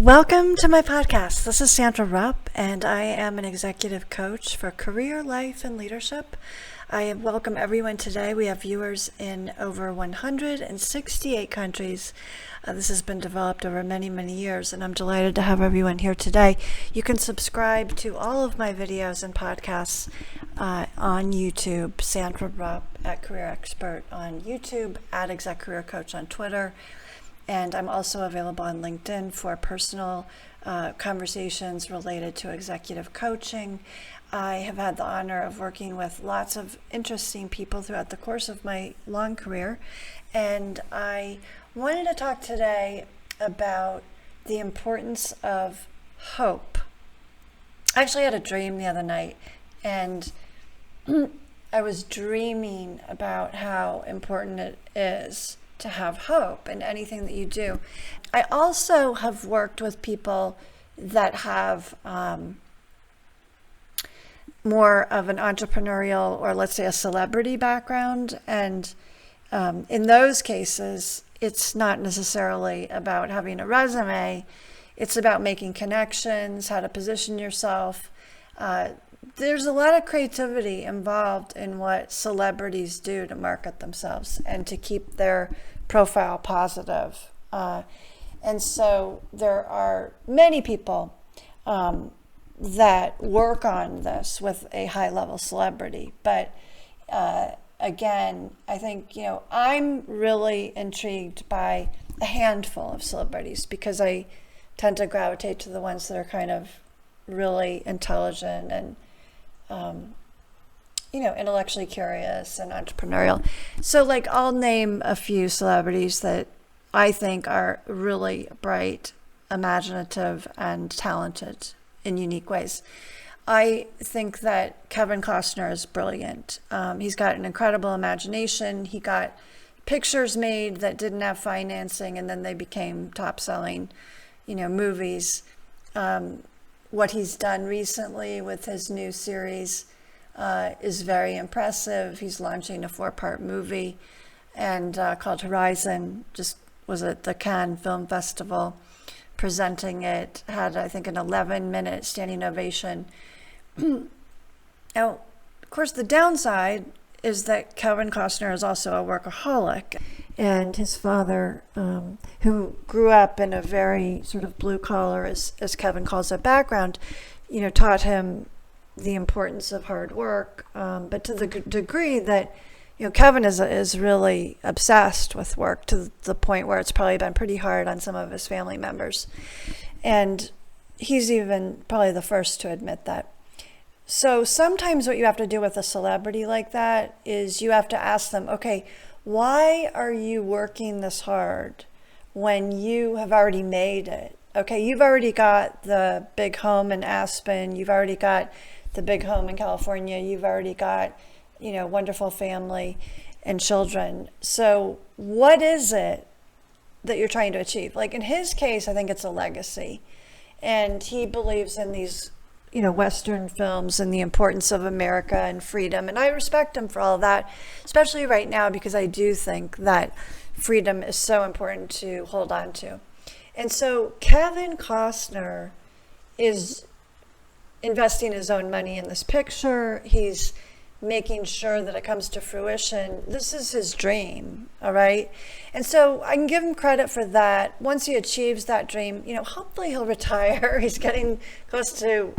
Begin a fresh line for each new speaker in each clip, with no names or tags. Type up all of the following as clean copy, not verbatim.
Welcome to my podcast. This is Sandra Rupp, and I am an executive coach for career, life, and leadership. I welcome everyone today. We have viewers in over 168 countries. This has been developed over many, many years, and I'm delighted to have everyone here today. You can subscribe to all of my videos and podcasts on YouTube, Sandra Rupp at Career Expert on YouTube, at Exec Career Coach on Twitter. And I'm also available on LinkedIn for personal conversations related to executive coaching. I have had the honor of working with lots of interesting people throughout the course of my long career. And I wanted to talk today about the importance of hope. I actually had a dream the other night, and I was dreaming about how important it is to have hope in anything that you do. I also have worked with people that have more of an entrepreneurial or, let's say, a celebrity background. And in those cases, it's not necessarily about having a resume. It's about making connections, how to position yourself. There's a lot of creativity involved in what celebrities do to market themselves and to keep their profile positive. And so there are many people that work on this with a high-level celebrity. But again, I think, I'm really intrigued by a handful of celebrities because I tend to gravitate to the ones that are kind of really intelligent and intellectually curious and entrepreneurial. So I'll name a few celebrities that I think are really bright, imaginative, and talented in unique ways. I think that Kevin Costner is brilliant. He's got an incredible imagination. He got pictures made that didn't have financing, and then they became top-selling, movies. What he's done recently with his new series is very impressive. He's launching a 4-part movie and called Horizon. Just was at the Cannes Film Festival presenting it. Had, I think, an 11-minute standing ovation. Now, of course, the downside is that Kevin Costner is also a workaholic. And his father, who grew up in a very sort of blue collar, as Kevin calls it, background, taught him the importance of hard work, but to the degree that, Kevin is really obsessed with work to the point where it's probably been pretty hard on some of his family members. And he's even probably the first to admit that. So sometimes what you have to do with a celebrity like that is you have to ask them, okay, why are you working this hard when you have already made it? Okay, you've already got the big home in Aspen. You've already got the big home in California. You've already got, wonderful family and children. So what is it that you're trying to achieve? In his case, I think it's a legacy. And he believes in these Western films and the importance of America and freedom. And I respect him for all of that, especially right now, because I do think that freedom is so important to hold on to. And so Kevin Costner is investing his own money in this picture. He's making sure that it comes to fruition. This is his dream, all right? And so I can give him credit for that. Once he achieves that dream, hopefully he'll retire. He's getting close to,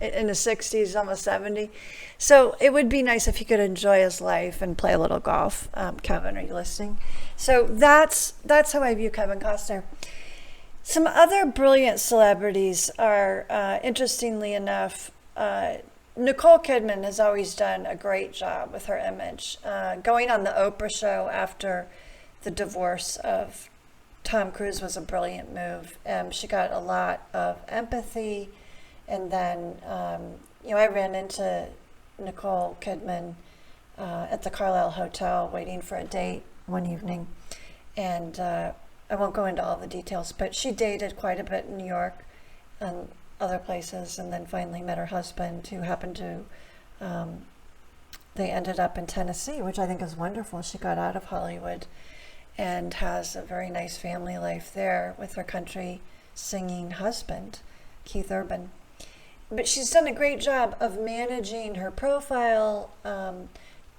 in his 60s, almost 70. So it would be nice if he could enjoy his life and play a little golf. Kevin, are you listening? So that's how I view Kevin Costner. Some other brilliant celebrities are, interestingly enough, Nicole Kidman has always done a great job with her image. Going on the Oprah show after the divorce of Tom Cruise was a brilliant move. She got a lot of empathy. And then, I ran into Nicole Kidman at the Carlisle Hotel waiting for a date one evening. And I won't go into all the details, but she dated quite a bit in New York and other places, and then finally met her husband, who happened to, they ended up in Tennessee, which I think is wonderful. She got out of Hollywood and has a very nice family life there with her country singing husband, Keith Urban. But she's done a great job of managing her profile.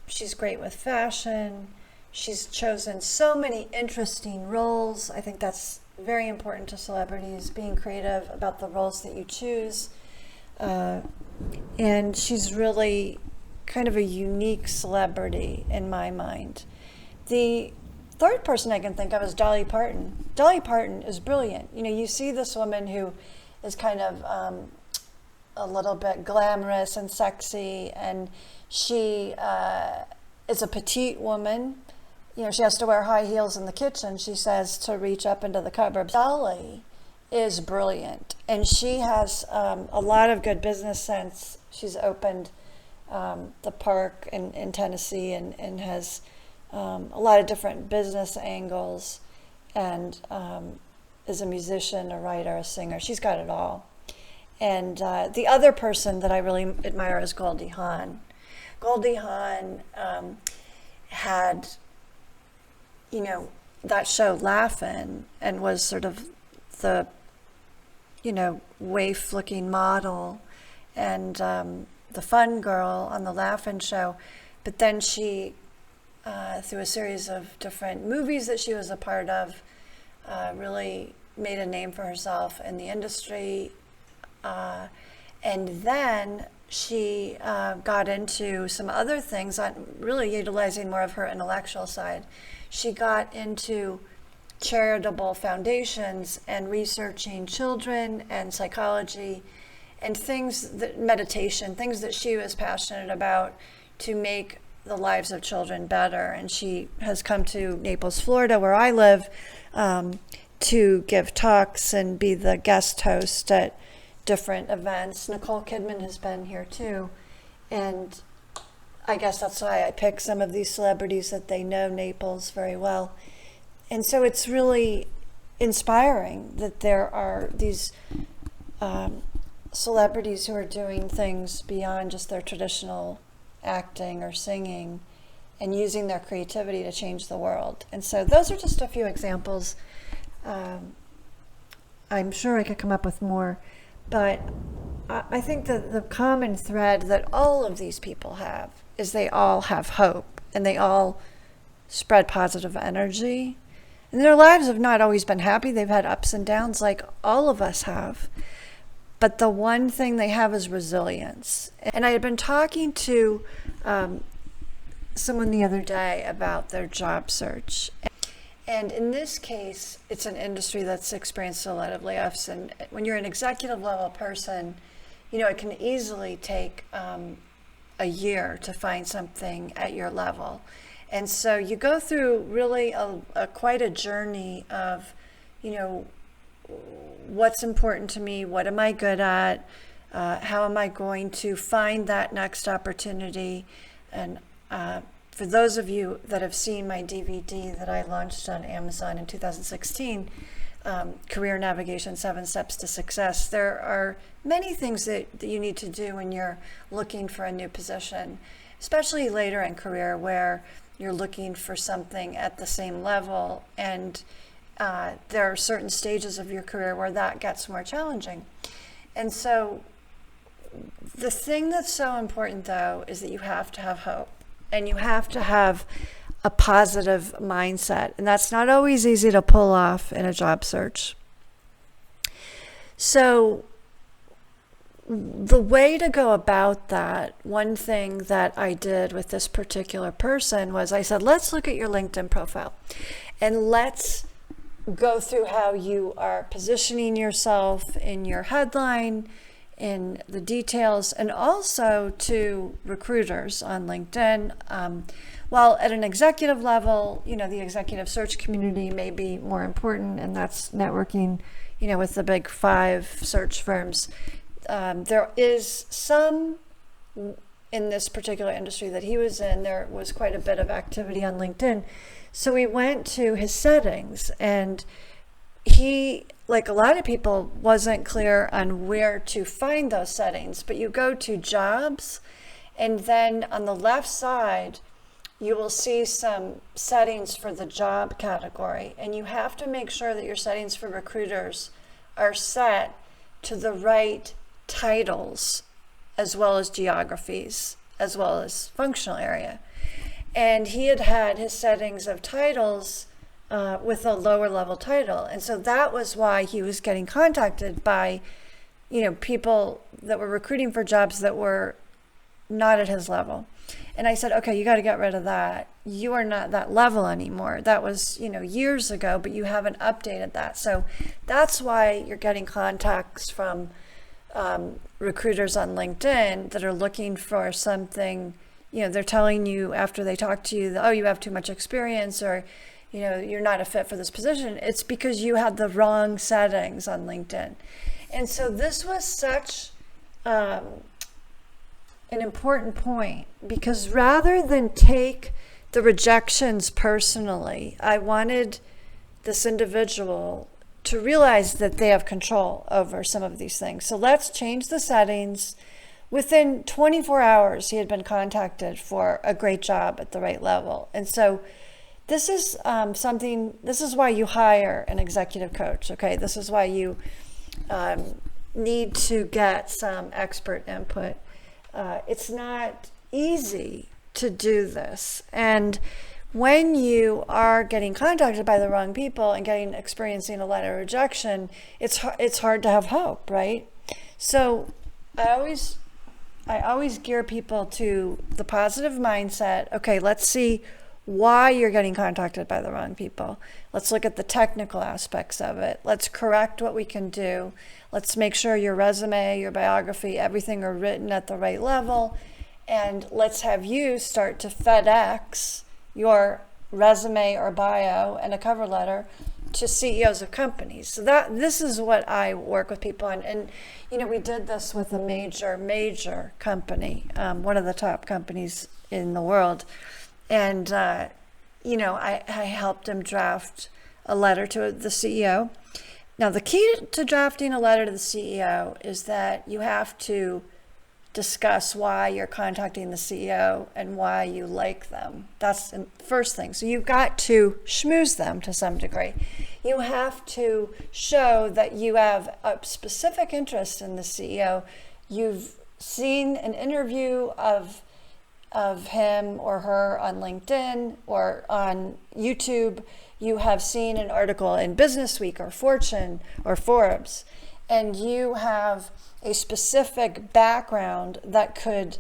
She's great with fashion. She's chosen so many interesting roles. I think that's very important to celebrities, being creative about the roles that you choose. And she's really kind of a unique celebrity in my mind. The third person I can think of is Dolly Parton. Dolly Parton is brilliant. You know, you see this woman who is kind of a little bit glamorous and sexy, and she is a petite woman. You know, she has to wear high heels in the kitchen, she says, to reach up into the cupboard. Dolly is brilliant, and she has a lot of good business sense. She's opened the park in Tennessee and has a lot of different business angles, and is a musician, a writer, a singer. She's got it all. And the other person that I really admire is Goldie Hawn. Goldie Hawn had, you know, that show Laugh-In, and was sort of the, you know, waif-looking model and the fun girl on the Laugh-In show. But then she, through a series of different movies that she was a part of, really made a name for herself in the industry. And then she got into some other things, on really utilizing more of her intellectual side. She got into charitable foundations and researching children and psychology and things that, meditation, things that she was passionate about to make the lives of children better. And she has come to Naples, Florida, where I live, to give talks and be the guest host at different events. Nicole Kidman has been here too, and I guess that's why I pick some of these celebrities that they know Naples very well. And so it's really inspiring that there are these celebrities who are doing things beyond just their traditional acting or singing, and using their creativity to change the world. And so those are just a few examples. I'm sure I could come up with more. But I think that the common thread that all of these people have is they all have hope, and they all spread positive energy. And their lives have not always been happy. They've had ups and downs like all of us have. But the one thing they have is resilience. And I had been talking to someone the other day about their job search. And in this case, it's an industry that's experienced a lot of layoffs. And when you're an executive level person, you know, it can easily take a year to find something at your level. And so you go through really quite a journey of, you know, what's important to me, what am I good at, how am I going to find that next opportunity. And for those of you that have seen my DVD that I launched on Amazon in 2016, Career Navigation, 7 Steps to Success, there are many things that you need to do when you're looking for a new position, especially later in career where you're looking for something at the same level, and there are certain stages of your career where that gets more challenging. And so the thing that's so important, though, is that you have to have hope. And you have to have a positive mindset. And that's not always easy to pull off in a job search. So the way to go about that, one thing that I did with this particular person was I said, let's look at your LinkedIn profile. And let's go through how you are positioning yourself in your headline, in the details, and also to recruiters on LinkedIn. While at an executive level, you know, the executive search community may be more important, and that's networking, you know, with the big 5 search firms. There is some in this particular industry that he was in, there was quite a bit of activity on LinkedIn. So we went to his settings, and he, like a lot of people, wasn't clear on where to find those settings. But you go to jobs, and then on the left side, you will see some settings for the job category. And you have to make sure that your settings for recruiters are set to the right titles as well as geographies, as well as functional area. And he had his settings of titles with a lower level title. And so that was why he was getting contacted by, people that were recruiting for jobs that were not at his level. And I said, okay, you got to get rid of that. You are not that level anymore. That was, years ago, but you haven't updated that. So that's why you're getting contacts from recruiters on LinkedIn that are looking for something. They're telling you after they talk to you, oh, you have too much experience, or, you're not a fit for this position. It's because you had the wrong settings on LinkedIn. And so this was such an important point, because rather than take the rejections personally, I wanted this individual to realize that they have control over some of these things. So let's change the settings. Within 24 hours, he had been contacted for a great job at the right level. And so this is this is why you hire an executive coach, okay? This is why you need to get some expert input. It's not easy to do this. And when you are getting contacted by the wrong people and experiencing a lot of rejection, it's hard to have hope, right? So I always gear people to the positive mindset. Okay, let's see why you're getting contacted by the wrong people. Let's look at the technical aspects of it. Let's correct what we can do. Let's make sure your resume, your biography, everything are written at the right level. And let's have you start to FedEx your resume or bio and a cover letter to CEOs of companies. So this is what I work with people on. And, we did this with a major company, one of the top companies in the world. And, I helped him draft a letter to the CEO. Now, the key to drafting a letter to the CEO is that you have to discuss why you're contacting the CEO and why you like them. That's the first thing. So you've got to schmooze them to some degree. You have to show that you have a specific interest in the CEO. You've seen an interview of him or her on LinkedIn or on YouTube. You have seen an article in Business Week or Fortune or Forbes, and you have a specific background that could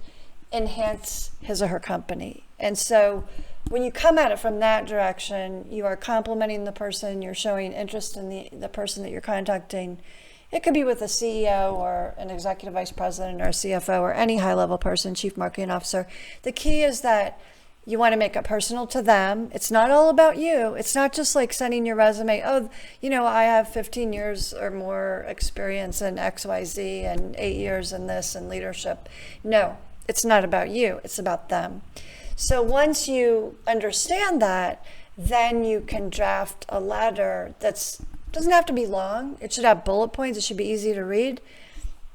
enhance his or her company. And so when you come at it from that direction, you are complimenting the person, you're showing interest in the person that you're contacting. It could be with a CEO or an executive vice president or a CFO or any high-level person, chief marketing officer. The key is that you want to make it personal to them. It's not all about you. It's not just like sending your resume, I have 15 years or more experience in XYZ and 8 years in this and leadership. No, it's not about you. It's about them. So once you understand that, then you can draft a letter doesn't have to be long. It should have bullet points. It should be easy to read.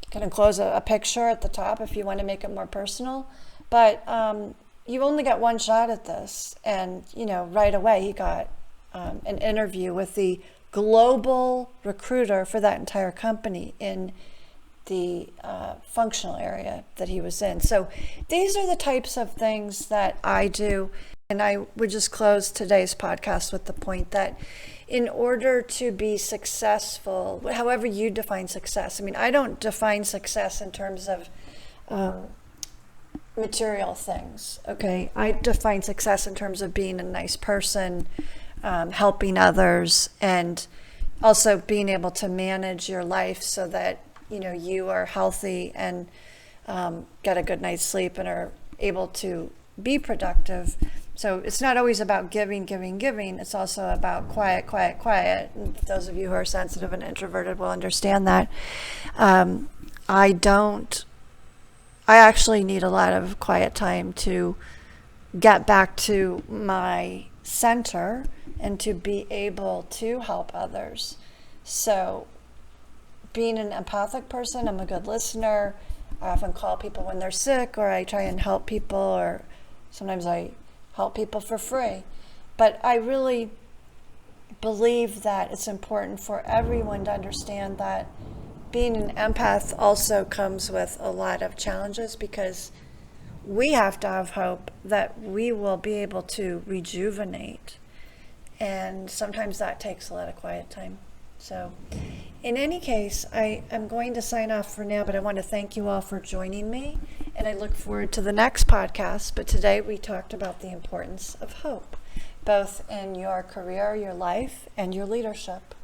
You can enclose a picture at the top if you want to make it more personal. But you only got one shot at this. And, right away he got an interview with the global recruiter for that entire company in the functional area that he was in. So these are the types of things that I do. And I would just close today's podcast with the point that in order to be successful, however you define success, I don't define success in terms of material things, okay? I define success in terms of being a nice person, helping others, and also being able to manage your life so that, you are healthy and get a good night's sleep and are able to be productive. So it's not always about giving. It's also about quiet. And those of you who are sensitive and introverted will understand that. I actually need a lot of quiet time to get back to my center and to be able to help others. So being an empathic person, I'm a good listener. I often call people when they're sick, or I try and help people, or sometimes I help people for free. But I really believe that it's important for everyone to understand that being an empath also comes with a lot of challenges, because we have to have hope that we will be able to rejuvenate. And sometimes that takes a lot of quiet time. So in any case, I am going to sign off for now, but I want to thank you all for joining me, and I look forward to the next podcast. But today we talked about the importance of hope, both in your career, your life, and your leadership.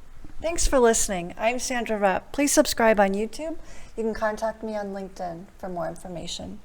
Thanks for listening. I'm Sandra Rupp. Please subscribe on YouTube. You can contact me on LinkedIn for more information.